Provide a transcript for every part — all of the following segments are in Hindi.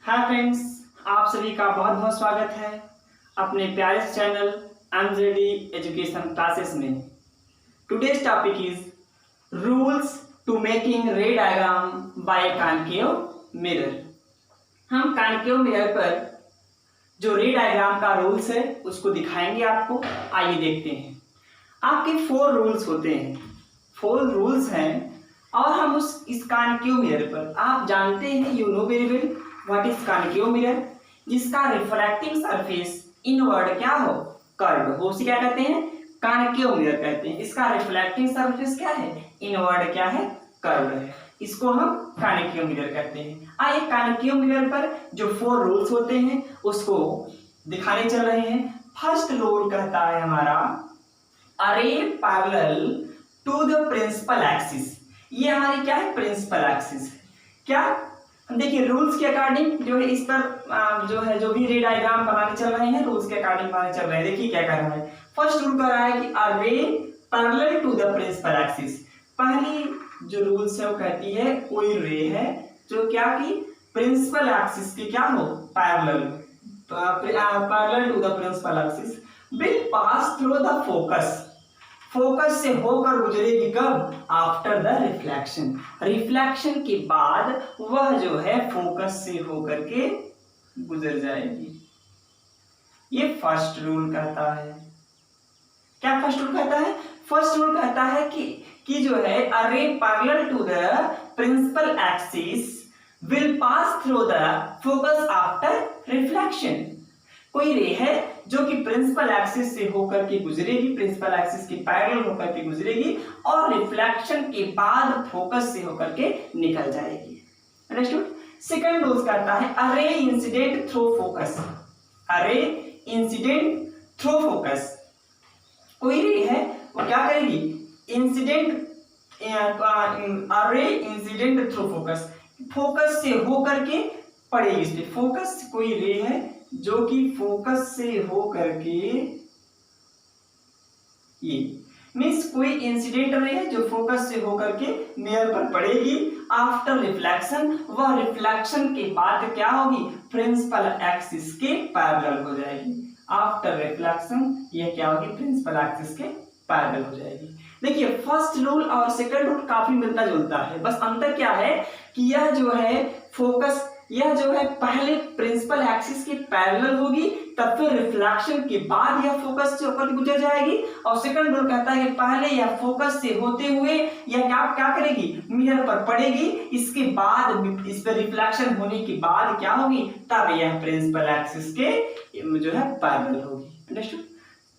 हाय फ्रेंड्स, आप सभी का बहुत बहुत स्वागत है अपने प्यारे से चैनल एमजेडी एजुकेशन क्लासेस में। Today's topic is rules to making ray diagram by concave mirror. हम कॉनकेव मिरर पर जो रे डायग्राम का रूल्स है उसको दिखाएंगे आपको। आइए देखते हैं। आपके 4 रूल्स होते हैं, 4 रूल्स हैं और हम इस कॉनकेव मिरर पर, आप जानते हैं, you know very well what is concave mirror, जिसका रिफ्रैक्टिंग सरफेस इनवर्ड क्या हो, कर्व हो, उसे क्या कहते हैं, कॉनकेव मिरर कहते हैं। इसका रिफ्लेक्टिंग सरफेस क्या है, इनवर्ड क्या है, कर्व है। इसको हम कॉनकेव मिरर कहते हैं। आइए कॉनकेव मिरर पर जो 4 रूल्स होते हैं उसको दिखाने चल रहे हैं। फर्स्ट रूल कहता है हमारा a ray parallel to the principal axis. ये हमारी क्या है, प्रिंसिपल एक्सिस है। क्या, देखिए रूल्स के अकॉर्डिंग जो है इस पर जो भी रे डायग्राम बनाने चल रहे हैं रूल्स के अकॉर्डिंग बनाने चल रहे हैं। देखिए क्या कर रहा है। फर्स्ट रूल कह रहा है कि a ray parallel to the principal axis. पहली जो रूल्स है वो कहती है कोई रे है जो क्या की प्रिंसिपल एक्सिस के क्या हो, parallel, parallel to the principal axis will pass through the focus. Focus से होकर गुजरेगी कब, आफ्टर द रिफ्लेक्शन। रिफ्लेक्शन के बाद वह जो है फोकस से होकर के गुजर जाएगी। ये फर्स्ट रूल कहता है। क्या फर्स्ट रूल कहता है? फर्स्ट रूल कहता है कि जो है a ray parallel to the principal axis will pass through the focus after reflection. कोई रे है जो कि प्रिंसिपल एक्सिस से होकर के गुजरेगी, प्रिंसिपल एक्सिस के पैरेलल होकर के गुजरेगी और रिफ्लेक्शन के बाद फोकस से होकर के निकल जाएगी। अंडरस्टूड? सेकंड रूल कहता है अरे इंसिडेंट थ्रू फोकस। अरे इंसिडेंट थ्रू फोकस। कोई रे है वो क्या करेगी, इंसिडेंट, अरे इंसिडेंट थ्रू फोकस, फोकस से होकर के पड़ेगी इस पे। फोकस, कोई रे है जो कि फोकस से हो करके, ये मीन्स कोई इंसिडेंट रे है जो फोकस से होकर के मिरर पर पड़ेगी आफ्टर रिफ्लेक्शन। वह रिफ्लेक्शन के बाद क्या होगी, प्रिंसिपल एक्सिस के पैरेलल हो जाएगी। आफ्टर रिफ्लेक्शन यह क्या होगी, प्रिंसिपल एक्सिस के पैरेलल हो जाएगी। देखिए फर्स्ट रूल और सेकंड रूल काफी मिलता जुलता है, बस अंतर क्या है कि यह जो है फोकस, यह जो है पहले प्रिंसिपल एक्सिस के पैरेलल होगी, तब फिर रिफ्लेक्शन के बाद यह फोकस से होकर गुजर जाएगी। और सेकंड रूल कहता है कि पहले यह फोकस से होते हुए यह क्या करेगी, मिरर पर पड़ेगी, इसके बाद इस पर रिफ्लेक्शन होने के बाद क्या होगी, तब यह प्रिंसिपल एक्सिस के जो है पैरेलल होगी। अंडरस्टूड?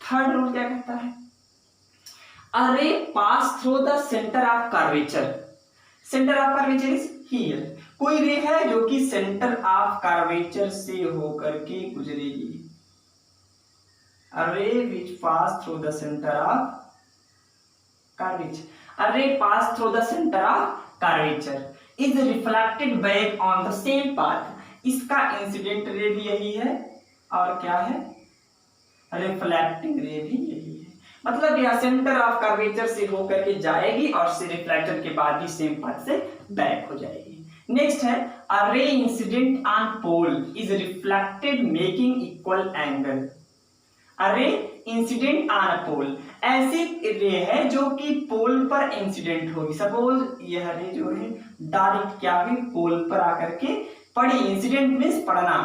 थर्ड रूल क्या कहता है, अरे pass through the centre of curvature. Centre of curvature is here. कोई रे है जो कि सेंटर ऑफ कर्वेचर से होकर के गुजरेगी। A ray which pass through the centre of curvature. A ray pass through the centre of curvature is reflected back on the same path. इसका इंसिडेंट रे भी यही है और क्या है, रिफ्लेक्टिंग रे भी यही है। मतलब यह सेंटर ऑफ कर्वेचर से होकर के जाएगी और से रिफ्लेक्टर के बाद भी सेम पाथ से बैक हो जाएगी। नेक्स्ट है a ray incident on pole is reflected making equal angle. A ray incident on पोल, ऐसी रे है जो कि पोल पर इंसिडेंट होगी। सपोज यह रे जो है डायरेक्ट क्या हुई, पोल पर आकर के पड़ी। इंसिडेंट मींस पड़ना,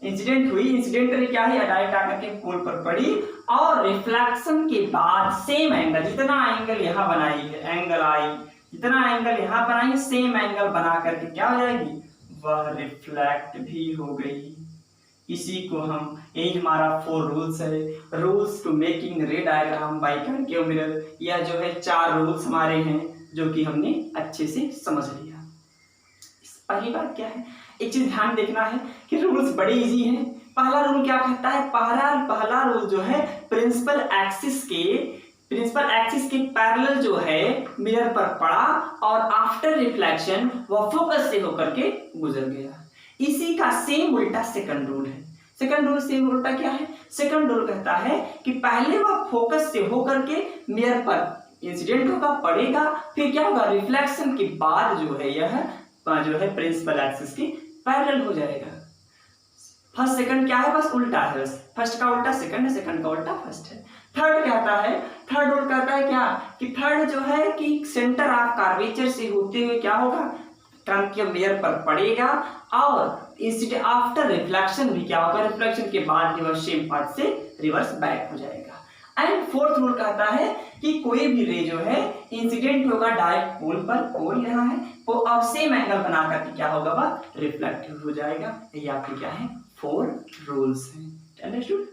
इंसिडेंट हुई, इंसिडेंट रे क्या है, डायरेक्ट आकर के पोल पर पड़ी और रिफ्लेक्शन के बाद सेम एंगल, जितना एंगल यहाँ बनाई है, एंगल आई, जितना एंगल यहाँ बनाई सेम एंगल बना करके क्या हो जाएगी, वह रिफ्लेक्ट भी हो गई। इसी को हम, यही हमारा 4 रूल्स है, rules to making ray diagram by concave mirror. यह जो है 4 रूल्स हमारे हैं जो कि हमने अच्छे से समझ लिया। पहली बात क्या है, एक चीज ध्यान देखना है कि रूल्स बड़े इजी हैं। पहला रूल क्या कहता है, पहला रूल जो है प्रिंसिपल एक्सिस के पैरेलल जो है मिरर पर पड़ा और आफ्टर रिफ्लेक्शन वह फोकस से होकर के गुजर गया। इसी का सेम उल्टा सेकंड रूल है। सेकंड रूल सेम उल्टा क्या है, सेकंड रूल कहता है कि पहले वह फोकस से होकर के मिरर पर इंसिडेंट होगा, पड़ेगा, फिर क्या होगा, रिफ्लेक्शन के बाद जो है यह जो है प्रिंसिपल एक्सिस की पैरेलल हो जाएगा। फर्स्ट सेकंड क्या है, बस उल्टा है, बस फर्स्ट का उल्टा सेकंड है, सेकंड का उल्टा फर्स्ट है। थर्ड कहता है, थर्ड रूल कहता है क्या कि थर्ड जो है कि सेंटर ऑफ कर्वेचर से होते हुए क्या होगा, टर्न के मिरर पर पड़ेगा और इंसिडेंट आफ्टर रिफ्लेक्शन भी क्या होगा, रिफ्लेक्शन के बाद जो है सेम पाथ से रिवर्स बैक हो जाएगा। एंड फोर्थ रूल कहता है कि कोई भी रे जो है इंसिडेंट होगा डायरेक्ट पोल पर, पोल यहाँ है वो, और सेम एंगल बना करके क्या होगा वह रिफ्लेक्टिव हो जाएगा। ये आपके क्या है 4 रूल्स हैं। अंडरस्टूड।